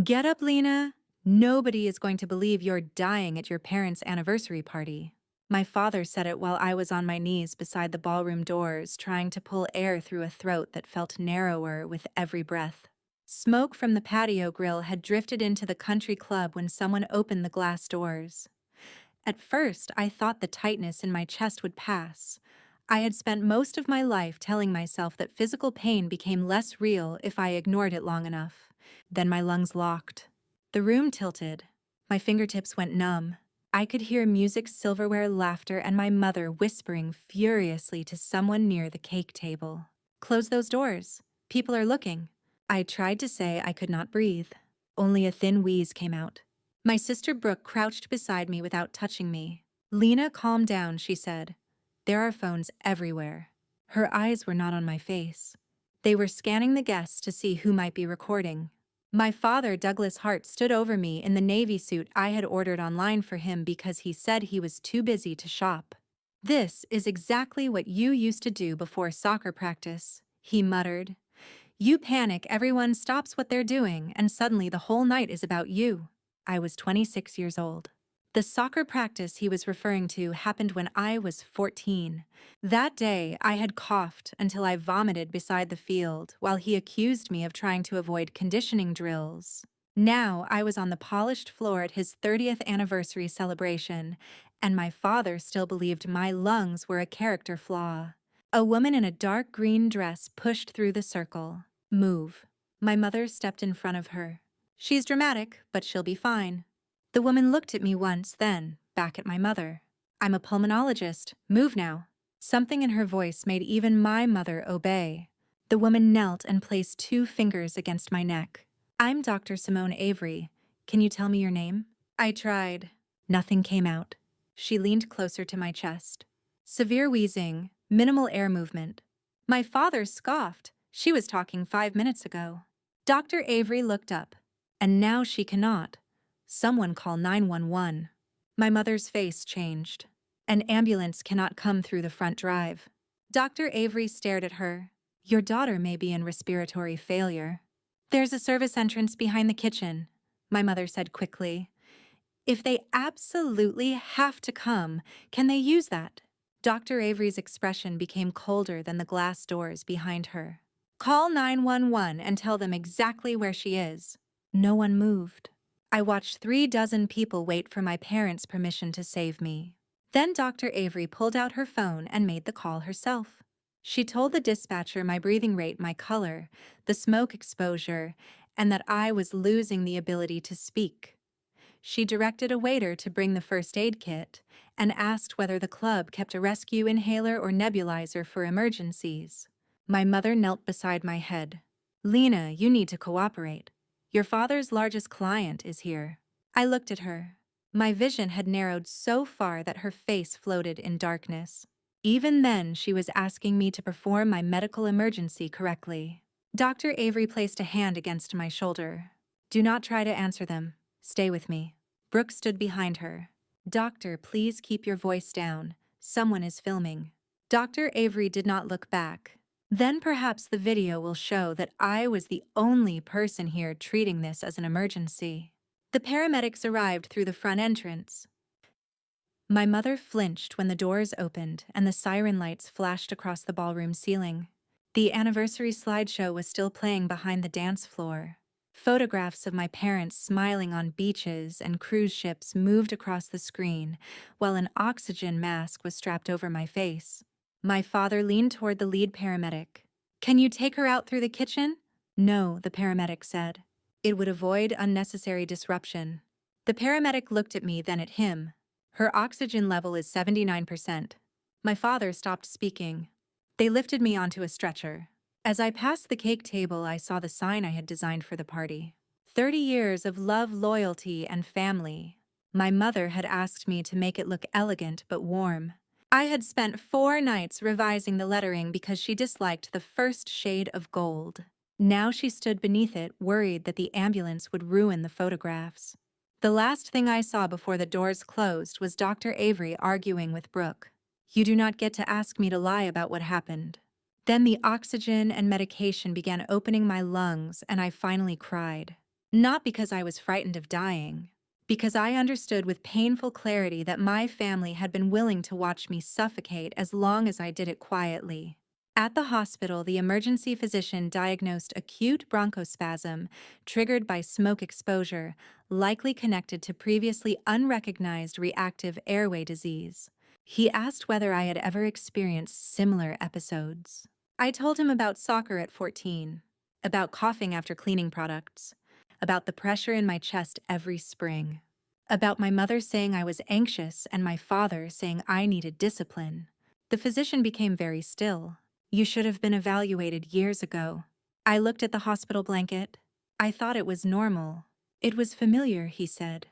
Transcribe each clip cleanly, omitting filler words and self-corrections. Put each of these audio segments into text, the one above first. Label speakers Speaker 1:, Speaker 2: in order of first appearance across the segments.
Speaker 1: Get up, Lena. Nobody is going to believe you're dying at your parents' anniversary party. My father said it while I was on my knees beside the ballroom doors, trying to pull air through a throat that felt narrower with every breath. Smoke from the patio grill had drifted into the country club when someone opened the glass doors. At first, I thought the tightness in my chest would pass. I had spent most of my life telling myself that physical pain became less real if I ignored it long enough. Then my lungs locked. The room tilted. My fingertips went numb. I could hear music, silverware, laughter, and my mother whispering furiously to someone near the cake table. "Close those doors. People are looking." I tried to say I could not breathe. Only a thin wheeze came out. My sister Brooke crouched beside me without touching me. "Lena, calm down," she said. "There are phones everywhere." Her eyes were not on my face. They were scanning the guests to see who might be recording. My father, Douglas Hart, stood over me in the navy suit I had ordered online for him because he said he was too busy to shop. "This is exactly what you used to do before soccer practice," he muttered. "You panic, everyone stops what they're doing, and suddenly the whole night is about you." I was 26 years old. The soccer practice he was referring to happened when I was 14. That day, I had coughed until I vomited beside the field while he accused me of trying to avoid conditioning drills. Now I was on the polished floor at his 30th anniversary celebration, and my father still believed my lungs were a character flaw. A woman in a dark green dress pushed through the circle. "Move." My mother stepped in front of her. "She's dramatic, but she'll be fine." The woman looked at me once, then back at my mother. "I'm a pulmonologist. Move now." Something in her voice made even my mother obey. The woman knelt and placed 2 fingers against my neck. "I'm Dr. Simone Avery. Can you tell me your name?" I tried. Nothing came out. She leaned closer to my chest. Severe wheezing, minimal air movement. My father scoffed. She was talking 5 minutes ago. Dr. Avery looked up. "And now she cannot. Someone call 911. My mother's face changed. "An ambulance cannot come through the front drive." Dr. Avery stared at her. "Your daughter may be in respiratory failure." "There's a service entrance behind the kitchen," my mother said quickly. "If they absolutely have to come, can they use that?" Dr. Avery's expression became colder than the glass doors behind her. "Call 911 and tell them exactly where she is." No one moved. I watched 36 people wait for my parents' permission to save me. Then Dr. Avery pulled out her phone and made the call herself. She told the dispatcher my breathing rate, my color, the smoke exposure, and that I was losing the ability to speak. She directed a waiter to bring the first aid kit and asked whether the club kept a rescue inhaler or nebulizer for emergencies. My mother knelt beside my head. "Lena, you need to cooperate. Your father's largest client is here." I looked at her. My vision had narrowed so far that her face floated in darkness. Even then, she was asking me to perform my medical emergency correctly. Dr. Avery placed a hand against my shoulder. "Do not try to answer them. Stay with me." Brooke stood behind her. "Doctor, please keep your voice down. Someone is filming." Dr. Avery did not look back. "Then perhaps the video will show that I was the only person here treating this as an emergency." The paramedics arrived through the front entrance. My mother flinched when the doors opened and the siren lights flashed across the ballroom ceiling. The anniversary slideshow was still playing behind the dance floor. Photographs of my parents smiling on beaches and cruise ships moved across the screen, while an oxygen mask was strapped over my face. My father leaned toward the lead paramedic. "Can you take her out through the kitchen?" "No," the paramedic said. "It would avoid unnecessary disruption." The paramedic looked at me, then at him. "Her oxygen level is 79%. My father stopped speaking. They lifted me onto a stretcher. As I passed the cake table, I saw the sign I had designed for the party. 30 years of love, loyalty, and family. My mother had asked me to make it look elegant but warm. I had spent 4 nights revising the lettering because she disliked the first shade of gold. Now she stood beneath it, worried that the ambulance would ruin the photographs. The last thing I saw before the doors closed was Dr. Avery arguing with Brooke. "You do not get to ask me to lie about what happened." Then the oxygen and medication began opening my lungs, and I finally cried. Not because I was frightened of dying, because I understood with painful clarity that my family had been willing to watch me suffocate as long as I did it quietly. At the hospital, the emergency physician diagnosed acute bronchospasm triggered by smoke exposure, likely connected to previously unrecognized reactive airway disease. He asked whether I had ever experienced similar episodes. I told him about soccer at 14, about coughing after cleaning products, about the pressure in my chest every spring, about my mother saying I was anxious and my father saying I needed discipline. The physician became very still. You should have been evaluated years ago. I looked at the hospital blanket. I thought it was normal. It was familiar, he said.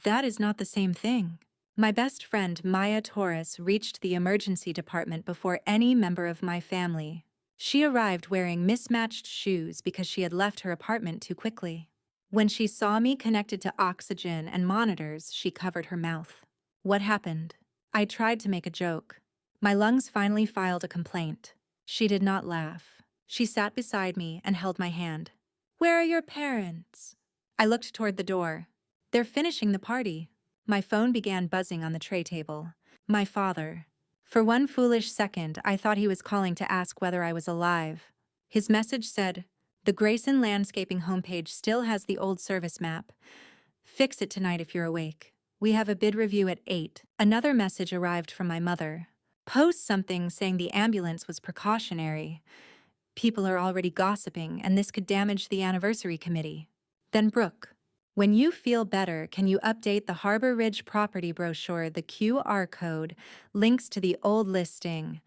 Speaker 1: That is not the same thing. My best friend, Maya Torres, reached the emergency department before any member of my family. She arrived wearing mismatched shoes because she had left her apartment too quickly. When she saw me connected to oxygen and monitors, she covered her mouth. What happened? I tried to make a joke. My lungs finally filed a complaint. She did not laugh. She sat beside me and held my hand. Where are your parents? I looked toward the door. They're finishing the party. My phone began buzzing on the tray table. My father. For one foolish second, I thought he was calling to ask whether I was alive. His message said, "The Grayson Landscaping homepage still has the old service map. Fix it tonight if you're awake. We have a bid review at 8. Another message arrived from my mother. Post something saying the ambulance was precautionary. People are already gossiping, and this could damage the anniversary committee. Then Brooke. When you feel better, can you update the Harbor Ridge property brochure? The QR code links to the old listing.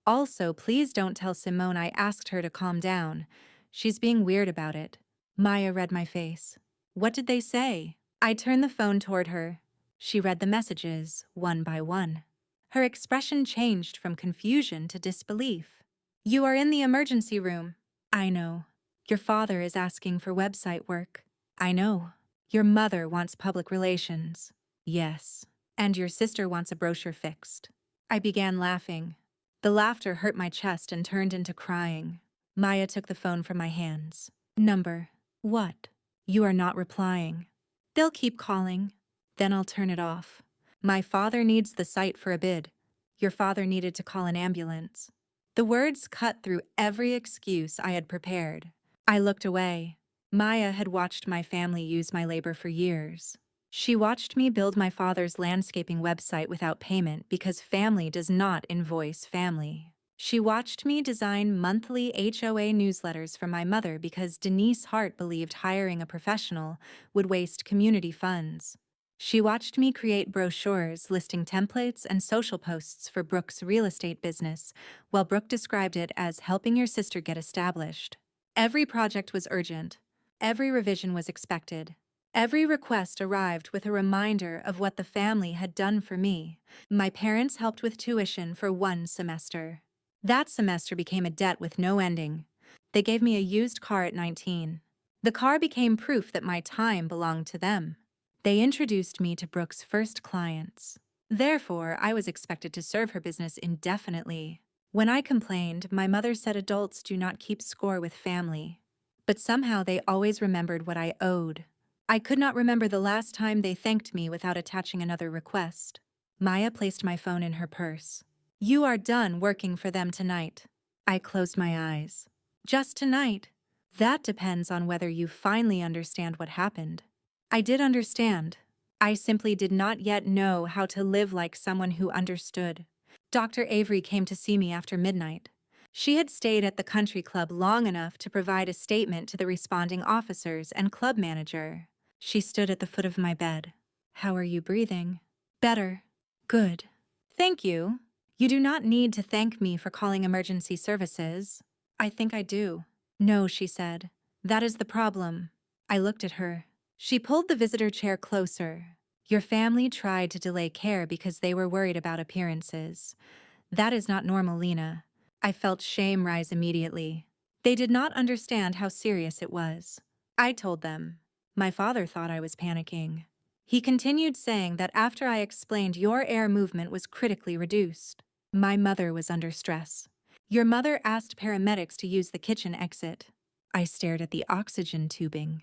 Speaker 1: Also, please don't tell Simone I asked her to calm down. She's being weird about it." Maya read my face. What did they say? I turned the phone toward her. She read the messages, one by one. Her expression changed from confusion to disbelief. You are in the emergency room. I know. Your father is asking for website work. I know. Your mother wants public relations. Yes. And your sister wants a brochure fixed. I began laughing. The laughter hurt my chest and turned into crying. Maya took the phone from my hands. Number. What? You are not replying. They'll keep calling. Then I'll turn it off. My father needs the site for a bid. Your father needed to call an ambulance. The words cut through every excuse I had prepared. I looked away. Maya had watched my family use my labor for years. She watched me build my father's landscaping website without payment because family does not invoice family. She watched me design monthly HOA newsletters for my mother because Denise Hart believed hiring a professional would waste community funds. She watched me create brochures listing templates and social posts for Brooke's real estate business, while Brooke described it as helping your sister get established. Every project was urgent. Every revision was expected. Every request arrived with a reminder of what the family had done for me. My parents helped with tuition for one semester. That semester became a debt with no ending. They gave me a used car at 19. The car became proof that my time belonged to them. They introduced me to Brooke's first clients. Therefore, I was expected to serve her business indefinitely. When I complained, my mother said adults do not keep score with family. But somehow they always remembered what I owed. I could not remember the last time they thanked me without attaching another request. Maya placed my phone in her purse. You are done working for them tonight. I closed my eyes. Just tonight? That depends on whether you finally understand what happened. I did understand. I simply did not yet know how to live like someone who understood. Dr. Avery came to see me after midnight. She had stayed at the country club long enough to provide a statement to the responding officers and club manager. She stood at the foot of my bed. How are you breathing? Better. Good. Thank you. You do not need to thank me for calling emergency services. I think I do. No, she said. That is the problem. I looked at her. She pulled the visitor chair closer. Your family tried to delay care because they were worried about appearances. That is not normal, Lena. I felt shame rise immediately. They did not understand how serious it was. I told them. My father thought I was panicking. He continued saying that after I explained your air movement was critically reduced. My mother was under stress. Your mother asked paramedics to use the kitchen exit. I stared at the oxygen tubing.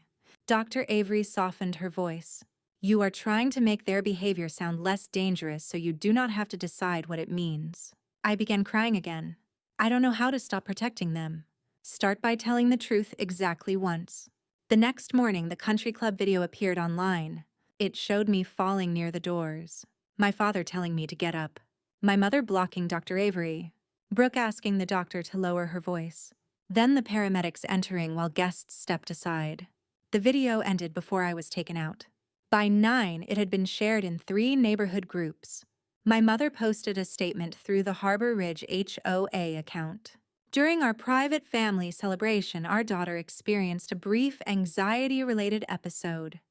Speaker 1: Dr. Avery softened her voice. You are trying to make their behavior sound less dangerous so you do not have to decide what it means. I began crying again. I don't know how to stop protecting them. Start by telling the truth exactly once. The next morning, the country club video appeared online. It showed me falling near the doors. My father telling me to get up. My mother blocking Dr. Avery. Brooke asking the doctor to lower her voice. Then the paramedics entering while guests stepped aside. The video ended before I was taken out. By 9, it had been shared in 3 neighborhood groups. My mother posted a statement through the Harbor Ridge HOA account. During our private family celebration, our daughter experienced a brief anxiety-related episode.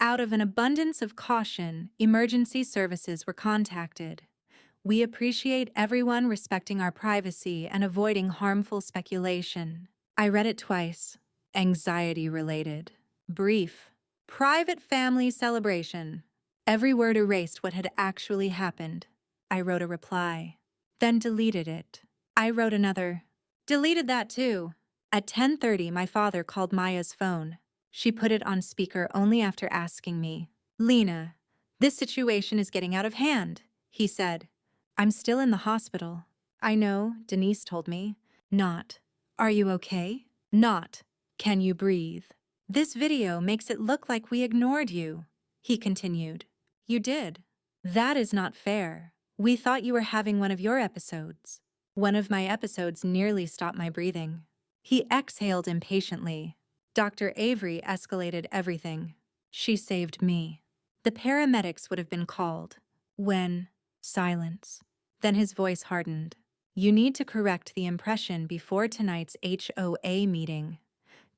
Speaker 1: Out of an abundance of caution, emergency services were contacted. We appreciate everyone respecting our privacy and avoiding harmful speculation. I read it twice. Anxiety-related. Brief. Private family celebration. Every word erased what had actually happened. I wrote a reply. Then deleted it. I wrote another. Deleted that too. At 10:30, my father called Maya's phone. She put it on speaker only after asking me. Lena, this situation is getting out of hand, he said. I'm still in the hospital. I know, Denise told me. Not. Are you okay? Not. Can you breathe? This video makes it look like we ignored you, he continued. You did. That is not fair. We thought you were having one of your episodes. One of my episodes nearly stopped my breathing. He exhaled impatiently. Dr. Avery escalated everything. She saved me. The paramedics would have been called. When? Silence. Then his voice hardened. You need to correct the impression before tonight's HOA meeting.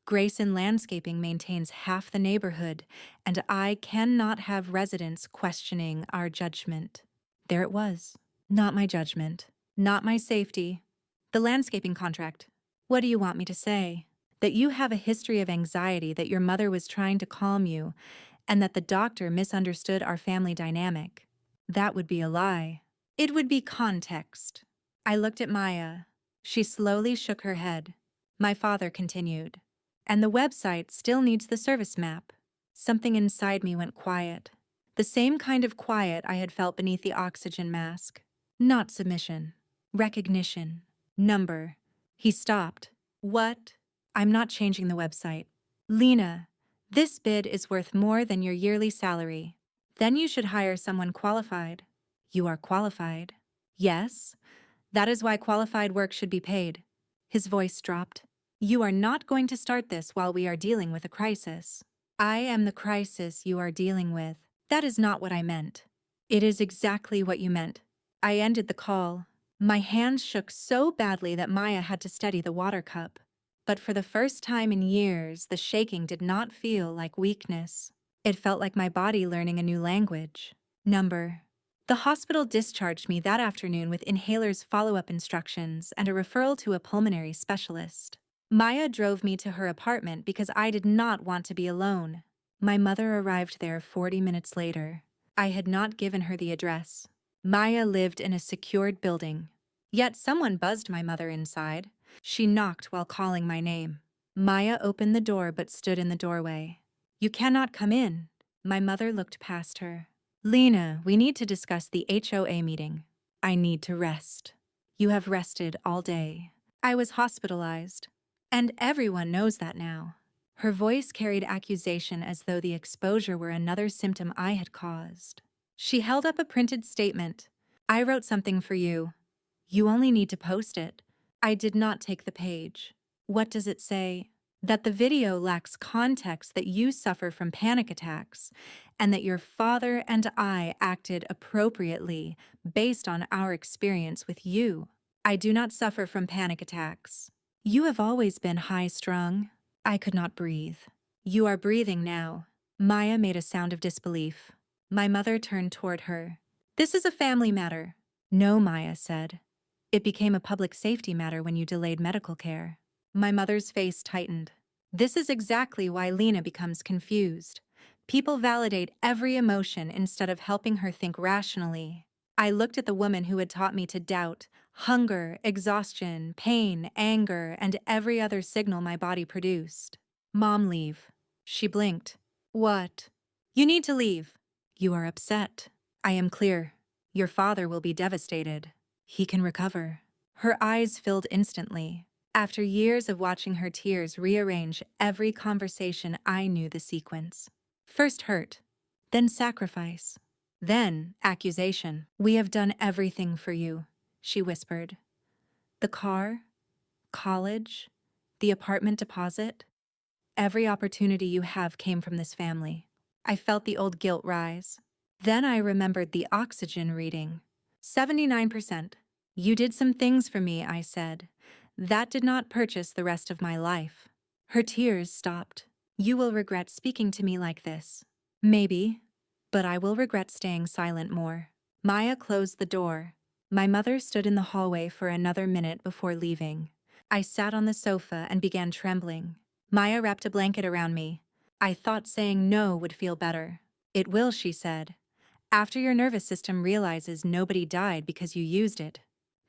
Speaker 1: Grayson Landscaping maintains half the neighborhood, and I cannot have residents questioning our judgment. There it was. Not my judgment. Not my safety. The landscaping contract. What do you want me to say? That you have a history of anxiety, that your mother was trying to calm you, and that the doctor misunderstood our family dynamic. That would be a lie. It would be context. I looked at Maya. She slowly shook her head. My father continued. And the website still needs the service map. Something inside me went quiet. The same kind of quiet I had felt beneath the oxygen mask. Not submission. Recognition. Number. He stopped. What? I'm not changing the website. Lena, this bid is worth more than your yearly salary. Then you should hire someone qualified. You are qualified. Yes. That is why qualified work should be paid. His voice dropped. You are not going to start this while we are dealing with a crisis. I am the crisis you are dealing with. That is not what I meant. It is exactly what you meant. I ended the call. My hands shook so badly that Maya had to steady the water cup. But for the first time in years, the shaking did not feel like weakness. It felt like my body learning a new language. Number. The hospital discharged me that afternoon with inhalers follow-up instructions and a referral to a pulmonary specialist. Maya drove me to her apartment because I did not want to be alone. My mother arrived there 40 minutes later. I had not given her the address. Maya lived in a secured building. Yet someone buzzed my mother inside. She knocked while calling my name. Maya opened the door but stood in the doorway. You cannot come in. My mother looked past her. Lena, we need to discuss the HOA meeting. I need to rest. You have rested all day. I was hospitalized. And everyone knows that now. Her voice carried accusation as though the exposure were another symptom I had caused. She held up a printed statement. I wrote something for you. You only need to post it. I did not take the page. What does it say? That the video lacks context, that you suffer from panic attacks, and that your father and I acted appropriately based on our experience with you. I do not suffer from panic attacks. You have always been high-strung. I could not breathe. You are breathing now. Maya made a sound of disbelief. My mother turned toward her. This is a family matter. No, Maya said. It became a public safety matter when you delayed medical care. My mother's face tightened. This is exactly why Lena becomes confused. People validate every emotion instead of helping her think rationally. I looked at the woman who had taught me to doubt, hunger, exhaustion, pain, anger, and every other signal my body produced. Mom, leave. She blinked. What? You need to leave. You are upset. I am clear. Your father will be devastated. He can recover. Her eyes filled instantly. After years of watching her tears rearrange every conversation, I knew the sequence. First hurt, then sacrifice, then accusation. We have done everything for you, she whispered. The car, college, the apartment deposit. Every opportunity you have came from this family. I felt the old guilt rise. Then I remembered the oxygen reading. 79%. You did some things for me, I said. That did not purchase the rest of my life. Her tears stopped. You will regret speaking to me like this. Maybe, but I will regret staying silent more. Maya closed the door. My mother stood in the hallway for another minute before leaving. I sat on the sofa and began trembling. Maya wrapped a blanket around me. I thought saying no would feel better. It will, she said. After your nervous system realizes nobody died because you used it.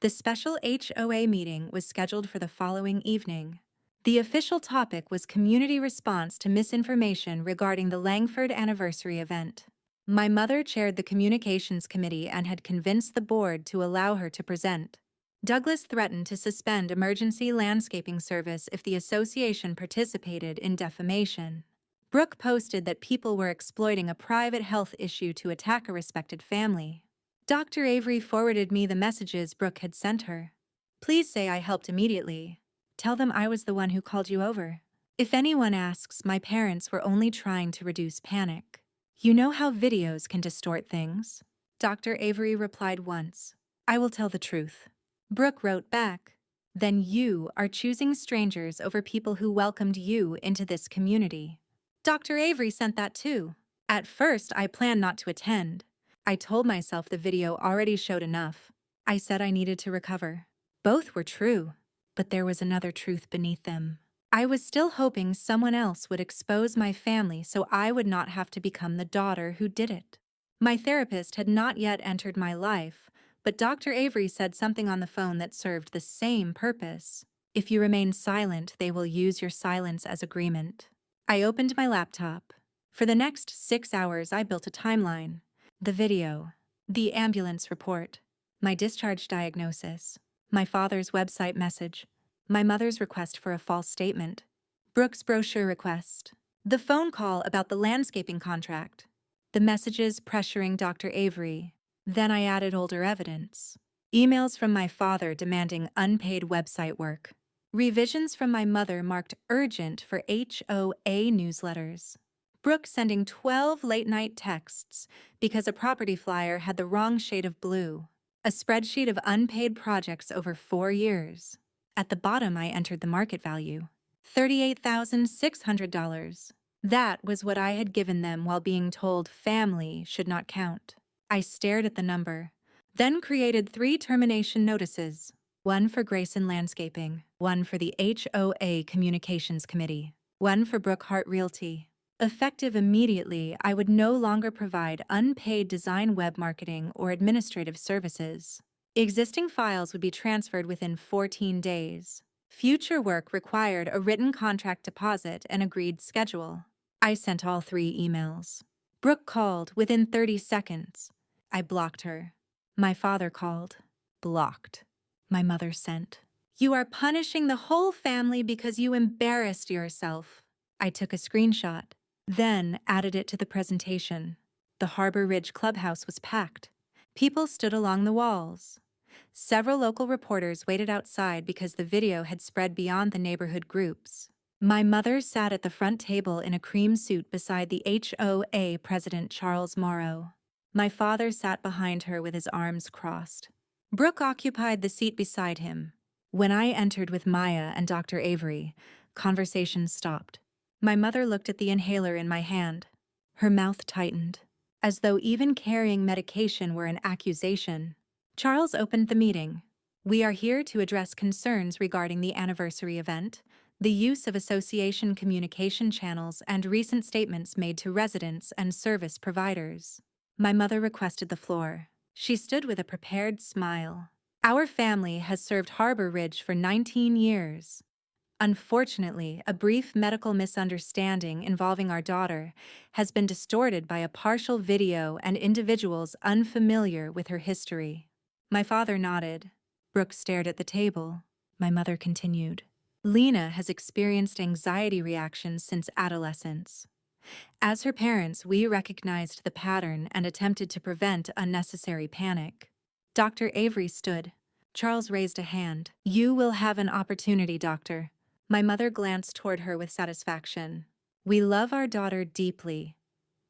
Speaker 1: The special HOA meeting was scheduled for the following evening. The official topic was community response to misinformation regarding the Langford anniversary event. My mother chaired the communications committee and had convinced the board to allow her to present. Douglas threatened to suspend emergency landscaping service if the association participated in defamation. Brooke posted that people were exploiting a private health issue to attack a respected family. Dr. Avery forwarded me the messages Brooke had sent her. Please say I helped immediately. Tell them I was the one who called you over. If anyone asks, my parents were only trying to reduce panic. You know how videos can distort things? Dr. Avery replied once. I will tell the truth. Brooke wrote back. Then you are choosing strangers over people who welcomed you into this community. Dr. Avery sent that too. At first, I planned not to attend. I told myself the video already showed enough. I said I needed to recover. Both were true, but there was another truth beneath them. I was still hoping someone else would expose my family so I would not have to become the daughter who did it. My therapist had not yet entered my life, but Dr. Avery said something on the phone that served the same purpose. If you remain silent, they will use your silence as agreement. I opened my laptop. For the next 6 hours, I built a timeline. The video, the ambulance report, my discharge diagnosis, my father's website message, my mother's request for a false statement, Brooke's brochure request, the phone call about the landscaping contract, the messages pressuring Dr. Avery. Then I added older evidence. Emails from my father demanding unpaid website work. Revisions from my mother marked urgent for HOA newsletters. Brooke sending 12 late-night texts because a property flyer had the wrong shade of blue. A spreadsheet of unpaid projects over 4 years. At the bottom, I entered the market value. $38,600. That was what I had given them while being told family should not count. I stared at the number, then created 3 termination notices. One for Grayson Landscaping, one for the HOA Communications Committee, one for Brooke Hart Realty. Effective immediately, I would no longer provide unpaid design web marketing or administrative services. Existing files would be transferred within 14 days. Future work required a written contract deposit and agreed schedule. I sent all 3 emails. Brooke called within 30 seconds. I blocked her. My father called. Blocked. My mother sent. You are punishing the whole family because you embarrassed yourself. I took a screenshot, then added it to the presentation. The Harbor Ridge clubhouse was packed. People stood along the walls. Several local reporters waited outside because the video had spread beyond the neighborhood groups. My mother sat at the front table in a cream suit beside the HOA president Charles Morrow. My father sat behind her with his arms crossed. Brooke occupied the seat beside him. When I entered with Maya and Dr. Avery, conversation stopped. My mother looked at the inhaler in my hand. Her mouth tightened, as though even carrying medication were an accusation. Charles opened the meeting. We are here to address concerns regarding the anniversary event, the use of association communication channels, and recent statements made to residents and service providers. My mother requested the floor. She stood with a prepared smile. Our family has served Harbor Ridge for 19 years. Unfortunately, a brief medical misunderstanding involving our daughter has been distorted by a partial video and individuals unfamiliar with her history. My father nodded. Brooke stared at the table. My mother continued. Lena has experienced anxiety reactions since adolescence. As her parents, we recognized the pattern and attempted to prevent unnecessary panic. Dr. Avery stood. Charles raised a hand. You will have an opportunity, doctor. My mother glanced toward her with satisfaction. We love our daughter deeply.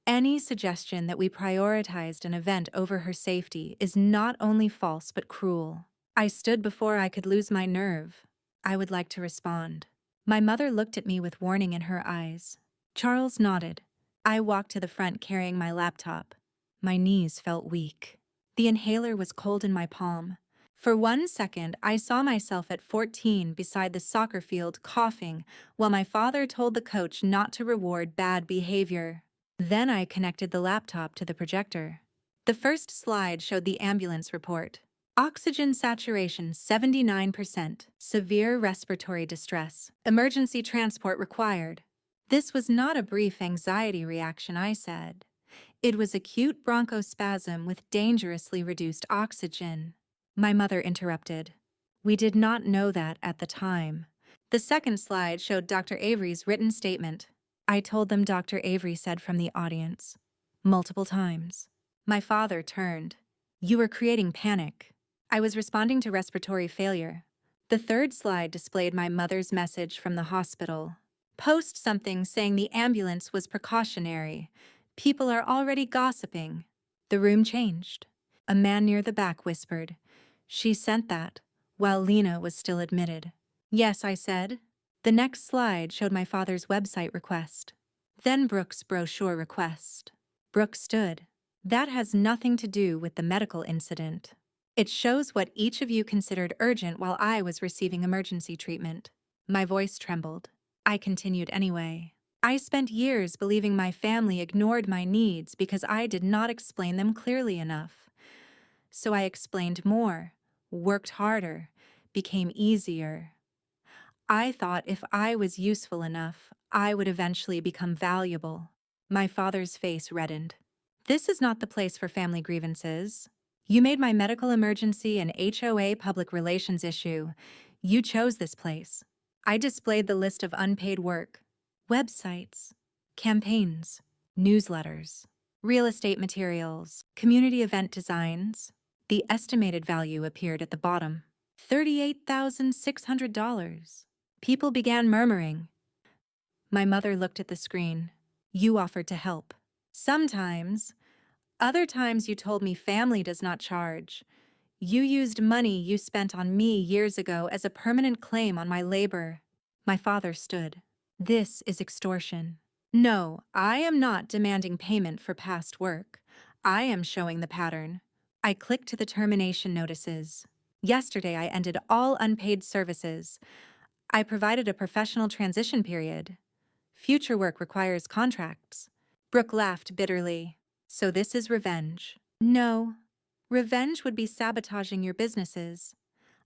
Speaker 1: Any suggestion that we prioritized an event over her safety is not only false but cruel. I stood before I could lose my nerve. I would like to respond. My mother looked at me with warning in her eyes. Charles nodded. I walked to the front carrying my laptop. My knees felt weak. The inhaler was cold in my palm. For 1 second, I saw myself at 14 beside the soccer field coughing while my father told the coach not to reward bad behavior. Then I connected the laptop to the projector. The first slide showed the ambulance report. Oxygen saturation 79%, severe respiratory distress, emergency transport required. This was not a brief anxiety reaction, I said. It was acute bronchospasm with dangerously reduced oxygen. My mother interrupted. We did not know that at the time. The second slide showed Dr. Avery's written statement. I told them Dr. Avery said from the audience. Multiple times. My father turned. You were creating panic. I was responding to respiratory failure. The third slide displayed my mother's message from the hospital. Post something saying the ambulance was precautionary. People are already gossiping. The room changed. A man near the back whispered. She sent that, while Lena was still admitted. Yes, I said. The next slide showed my father's website request. Then Brooke's brochure request. Brooke stood. That has nothing to do with the medical incident. It shows what each of you considered urgent while I was receiving emergency treatment. My voice trembled. I continued anyway. I spent years believing my family ignored my needs because I did not explain them clearly enough. So I explained more, worked harder, became easier. I thought if I was useful enough, I would eventually become valuable. My father's face reddened. This is not the place for family grievances. You made my medical emergency an HOA public relations issue. You chose this place. I displayed the list of unpaid work, websites, campaigns, newsletters, real estate materials, community event designs. The estimated value appeared at the bottom. $38,600. People began murmuring. My mother looked at the screen. You offered to help. Sometimes. Other times you told me family does not charge. You used money you spent on me years ago as a permanent claim on my labor. My father stood. This is extortion. No, I am not demanding payment for past work. I am showing the pattern. I clicked to the termination notices. Yesterday I ended all unpaid services. I provided a professional transition period. Future work requires contracts. Brooke laughed bitterly. So this is revenge. No. Revenge would be sabotaging your businesses.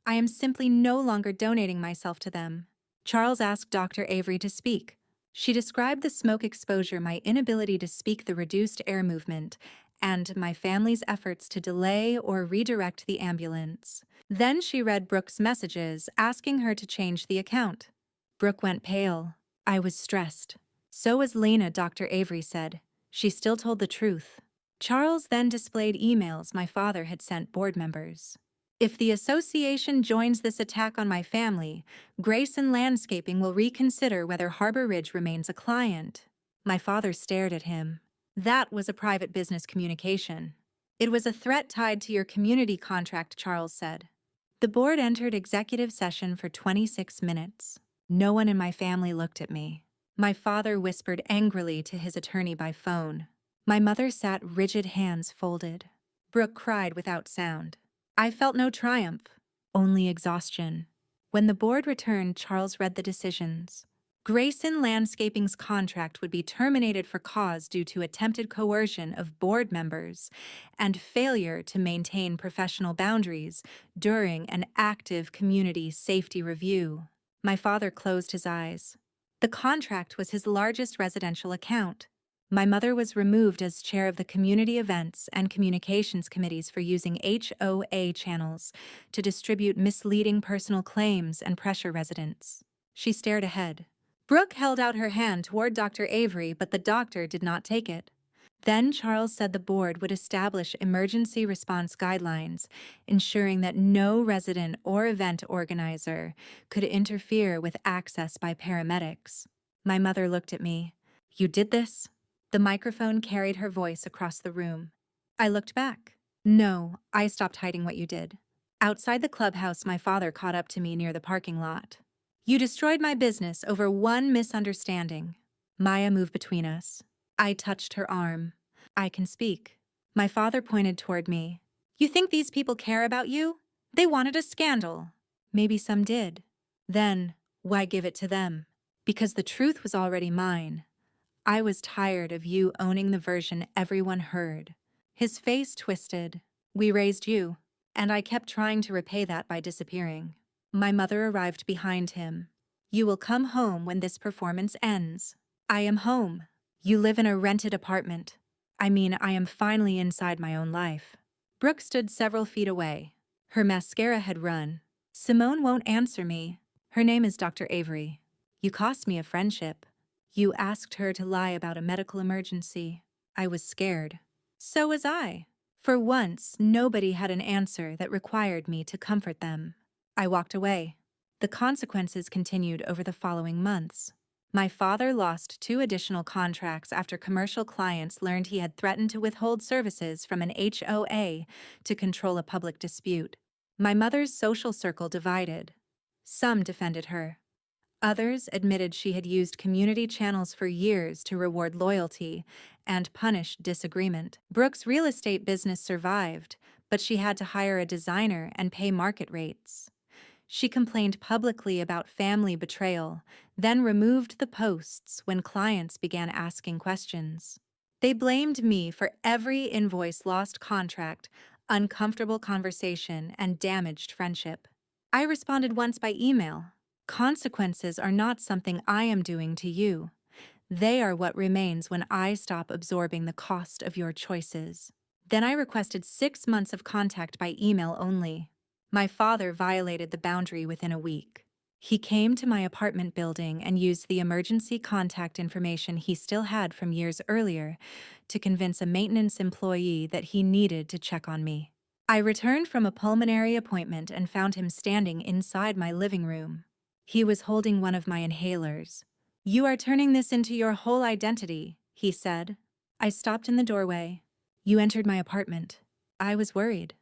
Speaker 1: I am simply no longer donating myself to them. Charles asked Dr. Avery to speak. She described the smoke exposure, my inability to speak the reduced air movement, and my family's efforts to delay or redirect the ambulance. Then she read Brooke's messages, asking her to change the account. Brooke went pale. I was stressed. So was Lena, Dr. Avery said. She still told the truth. Charles then displayed emails my father had sent board members. If the association joins this attack on my family, Grayson Landscaping will reconsider whether Harbor Ridge remains a client. My father stared at him. That was a private business communication. It was a threat tied to your community contract, Charles said. The board entered executive session for 26 minutes. No one in my family looked at me. My father whispered angrily to his attorney by phone. My mother sat rigid, hands folded. Brooke cried without sound. I felt no triumph, only exhaustion. When the board returned, Charles read the decisions. Grayson Landscaping's contract would be terminated for cause due to attempted coercion of board members and failure to maintain professional boundaries during an active community safety review. My father closed his eyes. The contract was his largest residential account. My mother was removed as chair of the community events and communications committees for using HOA channels to distribute misleading personal claims and pressure residents. She stared ahead. Brooke held out her hand toward Dr. Avery, but the doctor did not take it. Then Charles said the board would establish emergency response guidelines, ensuring that no resident or event organizer could interfere with access by paramedics. My mother looked at me. "You did this?" The microphone carried her voice across the room. I looked back. "No, I stopped hiding what you did." Outside the clubhouse, my father caught up to me near the parking lot. "You destroyed my business over one misunderstanding." Maya moved between us. I touched her arm. "I can speak." My father pointed toward me. "You think these people care about you? They wanted a scandal." Maybe some did. Then, why give it to them? Because the truth was already mine. I was tired of you owning the version everyone heard. His face twisted. "We raised you, and I kept trying to repay that by disappearing." My mother arrived behind him. "You will come home when this performance ends." "I am home." "You live in a rented apartment." "I mean, I am finally inside my own life." Brooke stood several feet away. Her mascara had run. "Simone won't answer me. Her name is Dr. Avery. You cost me a friendship. You asked her to lie about a medical emergency." I was scared. So was I. For once, nobody had an answer that required me to comfort them. I walked away. The consequences continued over the following months. My father lost 2 additional contracts after commercial clients learned he had threatened to withhold services from an HOA to control a public dispute. My mother's social circle divided. Some defended her. Others admitted she had used community channels for years to reward loyalty and punish disagreement. Brooke's real estate business survived, but she had to hire a designer and pay market rates. She complained publicly about family betrayal, then removed the posts when clients began asking questions. They blamed me for every invoice, lost contract, uncomfortable conversation, and damaged friendship. I responded once by email. "Consequences are not something I am doing to you. They are what remains when I stop absorbing the cost of your choices." Then I requested 6 months of contact by email only. My father violated the boundary within a week. He came to my apartment building and used the emergency contact information he still had from years earlier to convince a maintenance employee that he needed to check on me. I returned from a pulmonary appointment and found him standing inside my living room. He was holding one of my inhalers. "You are turning this into your whole identity," he said. I stopped in the doorway. "You entered my apartment." I was worried.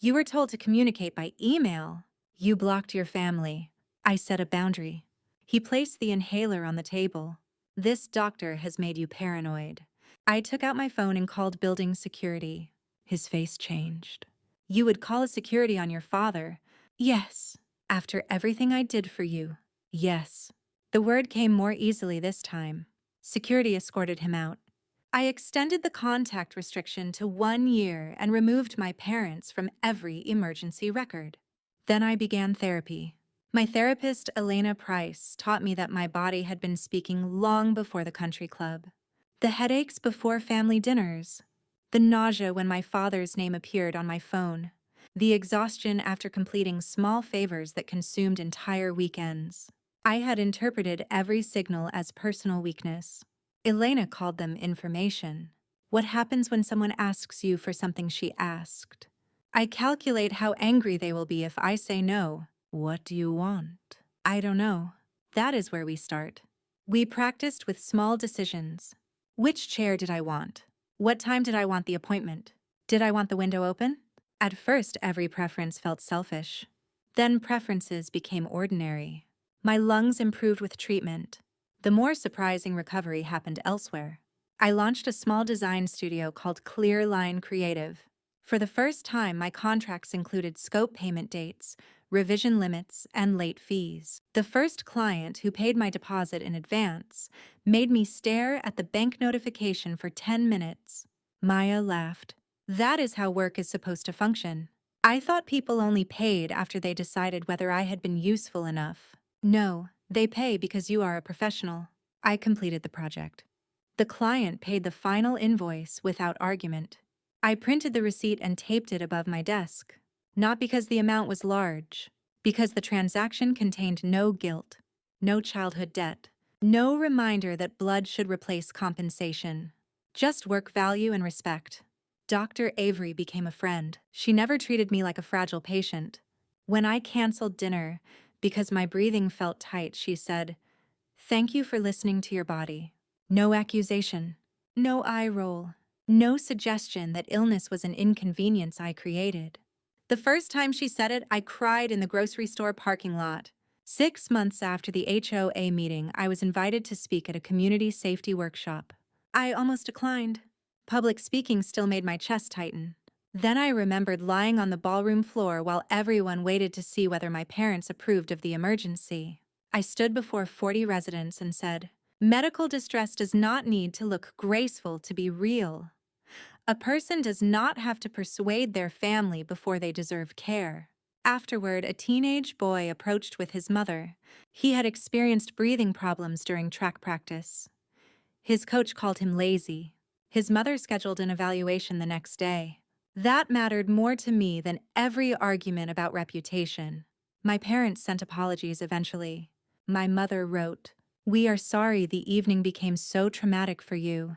Speaker 1: "You were told to communicate by email." "You blocked your family." I set a boundary. He placed the inhaler on the table. "This doctor has made you paranoid." I took out my phone and called building security. His face changed. "You would call a security on your father?" "Yes." "After everything I did for you?" "Yes." The word came more easily this time. Security escorted him out. I extended the contact restriction to 1 year and removed my parents from every emergency record. Then I began therapy. My therapist, Elena Price, taught me that my body had been speaking long before the country club. The headaches before family dinners. The nausea when my father's name appeared on my phone. The exhaustion after completing small favors that consumed entire weekends. I had interpreted every signal as personal weakness. Elena called them information. What happens when someone asks you for something she asked? I calculate how angry they will be if I say no. "What do you want?" "I don't know." That is where we start. We practiced with small decisions. Which chair did I want? What time did I want the appointment? Did I want the window open? At first, every preference felt selfish. Then preferences became ordinary. My lungs improved with treatment. The more surprising recovery happened elsewhere. I launched a small design studio called Clear Line Creative. For the first time, my contracts included scope payment dates, revision limits, and late fees. The first client, who paid my deposit in advance, made me stare at the bank notification for 10 minutes. Maya laughed. "That is how work is supposed to function." I thought people only paid after they decided whether I had been useful enough. No, they pay because you are a professional. I completed the project. The client paid the final invoice without argument. I printed the receipt and taped it above my desk. Not because the amount was large, because the transaction contained no guilt, no childhood debt, no reminder that blood should replace compensation. Just work value and respect. Dr. Avery became a friend. She never treated me like a fragile patient. When I canceled dinner because my breathing felt tight, she said, "Thank you for listening to your body." No accusation, no eye roll, no suggestion that illness was an inconvenience I created. The first time she said it, I cried in the grocery store parking lot. 6 months after the HOA meeting, I was invited to speak at a community safety workshop. I almost declined. Public speaking still made my chest tighten. Then I remembered lying on the ballroom floor while everyone waited to see whether my parents approved of the emergency. I stood before 40 residents and said, "Medical distress does not need to look graceful to be real. A person does not have to persuade their family before they deserve care." Afterward, a teenage boy approached with his mother. He had experienced breathing problems during track practice. His coach called him lazy. His mother scheduled an evaluation the next day. That mattered more to me than every argument about reputation. My parents sent apologies eventually. My mother wrote, "We are sorry the evening became so traumatic for you.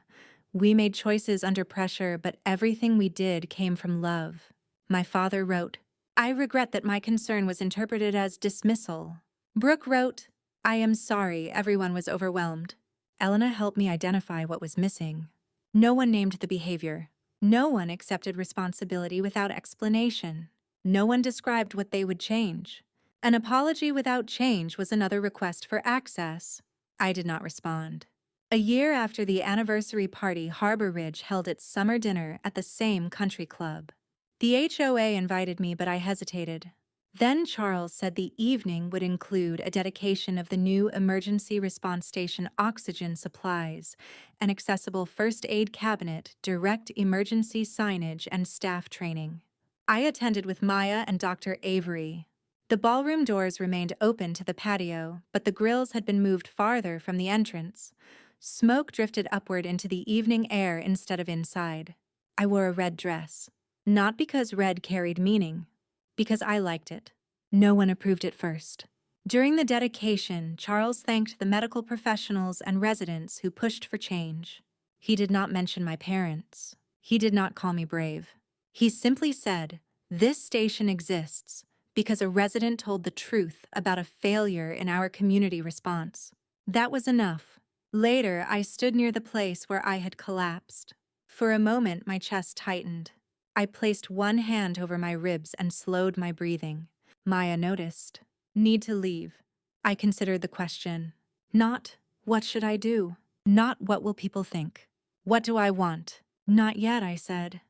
Speaker 1: We made choices under pressure, but everything we did came from love." My father wrote, "I regret that my concern was interpreted as dismissal." Brooke wrote, "I am sorry everyone was overwhelmed." Elena helped me identify what was missing. No one named the behavior. No one accepted responsibility without explanation. No one described what they would change. An apology without change was another request for access. I did not respond. A year after the anniversary party, Harbor Ridge held its summer dinner at the same country club. The HOA invited me, but I hesitated. Then Charles said the evening would include a dedication of the new emergency response station oxygen supplies, an accessible first aid cabinet, direct emergency signage, and staff training. I attended with Maya and Dr. Avery. The ballroom doors remained open to the patio, but the grills had been moved farther from the entrance. Smoke drifted upward into the evening air instead of inside. I wore a red dress. Not because red carried meaning, because I liked it. No one approved it first. During the dedication, Charles thanked the medical professionals and residents who pushed for change. He did not mention my parents. He did not call me brave. He simply said, "This station exists because a resident told the truth about a failure in our community response." That was enough. Later, I stood near the place where I had collapsed. For a moment, my chest tightened. I placed one hand over my ribs and slowed my breathing. Maya noticed. "Need to leave." I considered the question. Not, "What should I do?" Not, "What will people think?" "What do I want?" "Not yet," I said.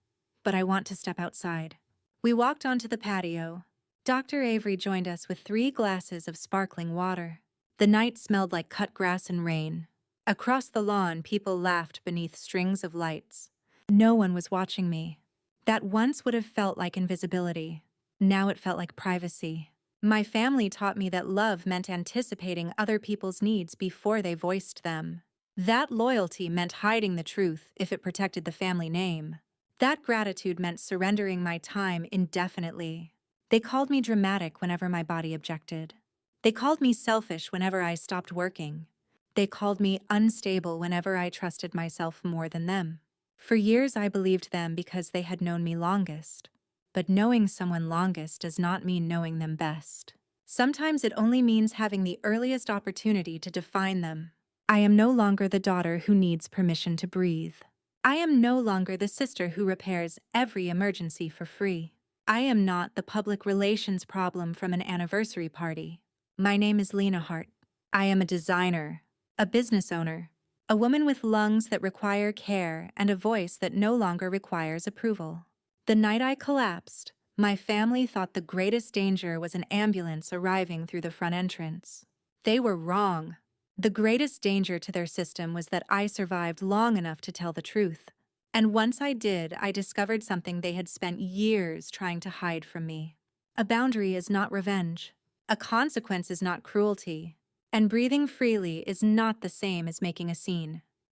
Speaker 1: "But I want to step outside." We walked onto the patio. Dr. Avery joined us with 3 glasses of sparkling water. The night smelled like cut grass and rain. Across the lawn, people laughed beneath strings of lights. No one was watching me. That once would have felt like invisibility. Now it felt like privacy. My family taught me that love meant anticipating other people's needs before they voiced them. That loyalty meant hiding the truth if it protected the family name. That gratitude meant surrendering my time indefinitely. They called me dramatic whenever my body objected. They called me selfish whenever I stopped working. They called me unstable whenever I trusted myself more than them. For years I believed them because they had known me longest. But knowing someone longest does not mean knowing them best. Sometimes it only means having the earliest opportunity to define them. I am no longer the daughter who needs permission to breathe. I am no longer the sister who repairs every emergency for free. I am not the public relations problem from an anniversary party. My name is Lena Hart. I am a designer, a business owner, a woman with lungs that require care and a voice that no longer requires approval. The night I collapsed, my family thought the greatest danger was an ambulance arriving through the front entrance. They were wrong. The greatest danger to their system was that I survived long enough to tell the truth. And once I did, I discovered something they had spent years trying to hide from me. A boundary is not revenge. A consequence is not cruelty, and breathing freely is not the same as making a scene.